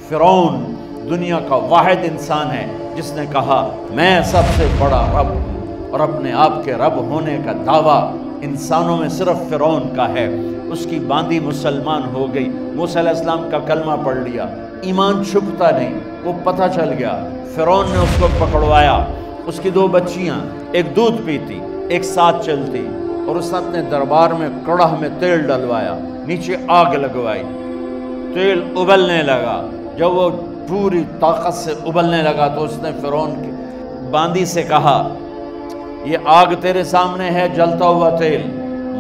فرعون دنیا کا واحد انسان ہے جس نے کہا میں سب سے بڑا رب ہوں، اور اپنے آپ کے رب ہونے کا دعویٰ انسانوں میں صرف فرعون کا ہے۔ اس کی باندی مسلمان ہو گئی، موسیٰ علیہ السلام کا کلمہ پڑھ لیا، ایمان چھپتا نہیں، وہ پتہ چل گیا۔ فرعون نے اس کو پکڑوایا، اس کی 2 بچیاں، ایک دودھ پیتی ایک ساتھ چلتی، اور اس نے اپنے دربار میں کڑاہ میں تیل ڈلوایا، نیچے آگ لگوائی، تیل ابلنے لگا۔ جب وہ پوری طاقت سے ابلنے لگا تو اس نے فرعون کی باندی سے کہا یہ آگ تیرے سامنے ہے، جلتا ہوا تیل،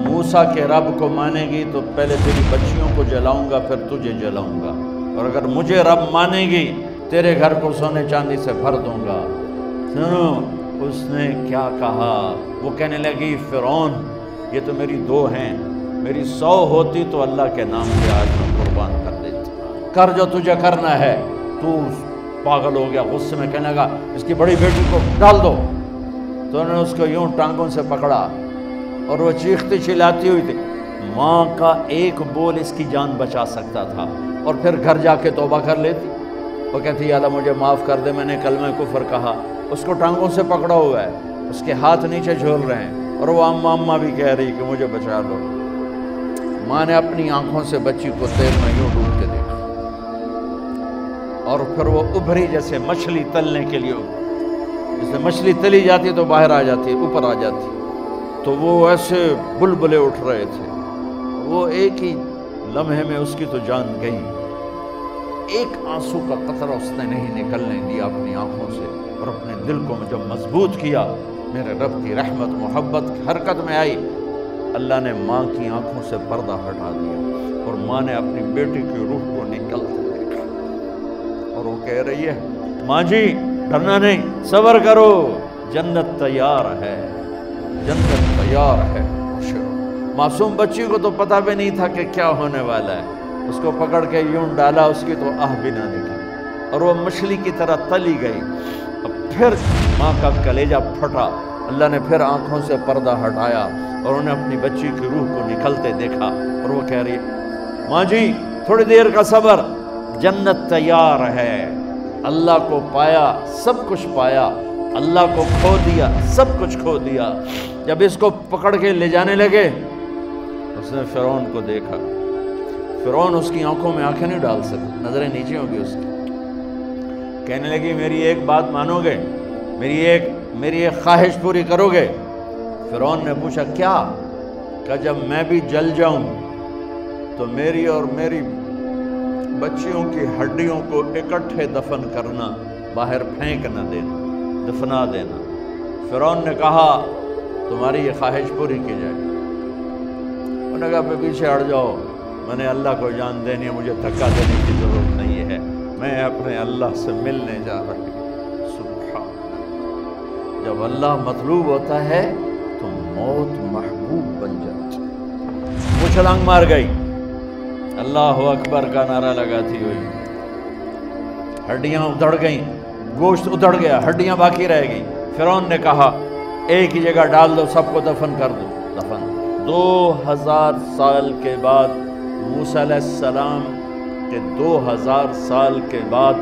موسیٰ کے رب کو مانے گی تو پہلے تیری بچیوں کو جلاؤں گا پھر تجھے جلاؤں گا، اور اگر مجھے رب مانے گی تیرے گھر کو سونے چاندی سے بھر دوں گا۔ سنو اس نے کیا کہا، وہ کہنے لگی فرعون یہ تو میری 2 ہیں، میری 100 ہوتی تو اللہ کے نام پہ آج میں قربان کر دیتی، کر جو تجھے کرنا ہے۔ تو پاگل ہو گیا، غصے میں کہنے لگا اس کی بڑی بیٹی کو ڈال دو۔ تو انہوں نے اس کو یوں ٹانگوں سے پکڑا اور وہ چیختی چلاتی ہوئی تھی۔ ماں کا ایک بول اس کی جان بچا سکتا تھا، اور پھر گھر جا کے توبہ کر لیتی۔ وہ کہتی یا اللہ مجھے معاف کر دے، میں نے کلمہ کفر کہا۔ اس کو ٹانگوں سے پکڑا ہوا ہے، اس کے ہاتھ نیچے جھول رہے ہیں، اور وہ اماں بھی کہہ رہی کہ مجھے بچا لو۔ ماں نے اپنی آنکھوں سے بچی کو تیل میں یوں ڈوب کے دیکھا، اور پھر وہ ابھری جیسے مچھلی تلنے کے لیے، جیسے مچھلی تلی جاتی تو باہر آ جاتی، اوپر آ جاتی، تو وہ ایسے بلبلے اٹھ رہے تھے۔ وہ ایک ہی لمحے میں اس کی تو جان گئی، ایک آنسو کا قطرہ اس نے نہیں نکلنے دیا اپنی آنکھوں سے، اور اپنے دل کو جب مضبوط کیا، میرے رب کی رحمت محبت حرکت میں آئی۔ اللہ نے ماں کی آنکھوں سے پردہ ہٹا دیا، اور ماں نے اپنی بیٹی کی روح کو نکلتے دیکھا، اور وہ کہہ رہی ہے ماں جی ڈرنا نہیں، صبر کرو، جنت تیار ہے، جنت تیار ہے۔ معصوم بچی کو تو پتہ بھی نہیں تھا کہ کیا ہونے والا ہے، اس کو پکڑ کے یوں ڈالا، اس کی تو آہ بھی نہ نکلی، اور وہ مچھلی کی طرح تلی گئی۔ اب پھر ماں کا کلیجہ پھٹا، اللہ نے پھر آنکھوں سے پردہ ہٹایا، اور انہیں اپنی بچی کی روح کو نکلتے دیکھا، اور وہ کہہ رہی ہے ماں جی تھوڑی دیر کا صبر، جنت تیار ہے۔ اللہ کو پایا سب کچھ پایا، اللہ کو کھو دیا سب کچھ کھو دیا۔ جب اس کو پکڑ کے لے جانے لگے، اس نے فرعون کو دیکھا، فرعون اس کی آنکھوں میں آنکھیں نہیں ڈال سکتا، نظریں نیچے ہوں گی اس کی۔ کہنے لگی میری ایک بات مانو گے، میری ایک خواہش پوری کرو گے؟ فرعون نے پوچھا کیا؟ کہ جب میں بھی جل جاؤں تو میری اور میری بچیوں کی ہڈیوں کو اکٹھے دفن کرنا، باہر پھینک نہ دینا، دفنا دینا۔ فرعون نے کہا تمہاری یہ خواہش پوری کی جائے۔ انہوں نے کہا پہ پیچھے ہٹ جاؤ، میں نے اللہ کو جان دینی ہے، مجھے دھکا دینے کی ضرورت نہیں ہے، میں اپنے اللہ سے ملنے جا رہی ہوں۔ سبحان اللہ، جب اللہ مطلوب ہوتا ہے تو موت محبوب بن جاتی۔ وہ چھلانگ مار گئی، اللہ اکبر کا نعرہ لگاتی ہوئی، ہڈیاں ادھڑ گئیں، گوشت ادھڑ گیا، ہڈیاں باقی رہ گئیں۔ فرعون نے کہا ایک ہی جگہ ڈال دو، سب کو دفن کر دو۔ دفن 2000 سال کے بعد، موسیٰ علیہ السلام کے 2000 سال کے بعد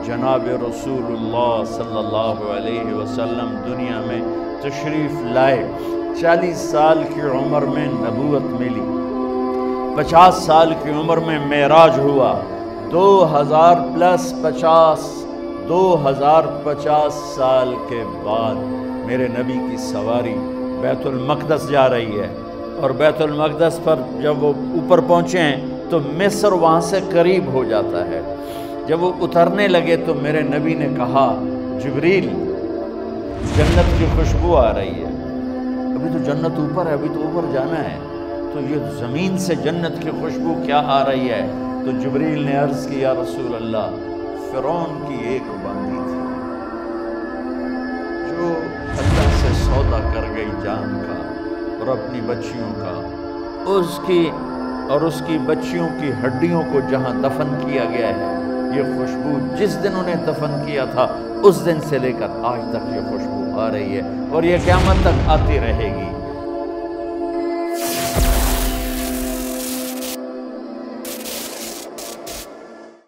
جناب رسول اللہ صلی اللہ علیہ وسلم دنیا میں تشریف لائے۔ 40 سال کی عمر میں نبوت ملی، 50 سال کی عمر میں معراج ہوا، 2050 سال کے بعد میرے نبی کی سواری بیت المقدس جا رہی ہے، اور بیت المقدس پر جب وہ اوپر پہنچے ہیں تو مصر وہاں سے قریب ہو جاتا ہے۔ جب وہ اترنے لگے تو میرے نبی نے کہا جبریل جنت کی خوشبو آ رہی ہے، ابھی تو جنت اوپر ہے، ابھی تو اوپر جانا ہے، تو یہ زمین سے جنت کی خوشبو کیا آ رہی ہے؟ تو جبریل نے عرض کی یا رسول اللہ فرعون کی ایک باندی تھی جو اللہ سے سودا کر گئی جان کا اور اپنی بچیوں کا، اس کی بچیوں کی ہڈیوں کو جہاں دفن کیا گیا ہے، یہ خوشبو جس دن انہیں دفن کیا تھا اس دن سے لے کر آج تک یہ خوشبو آ رہی ہے، اور یہ قیامت تک آتی رہے گی۔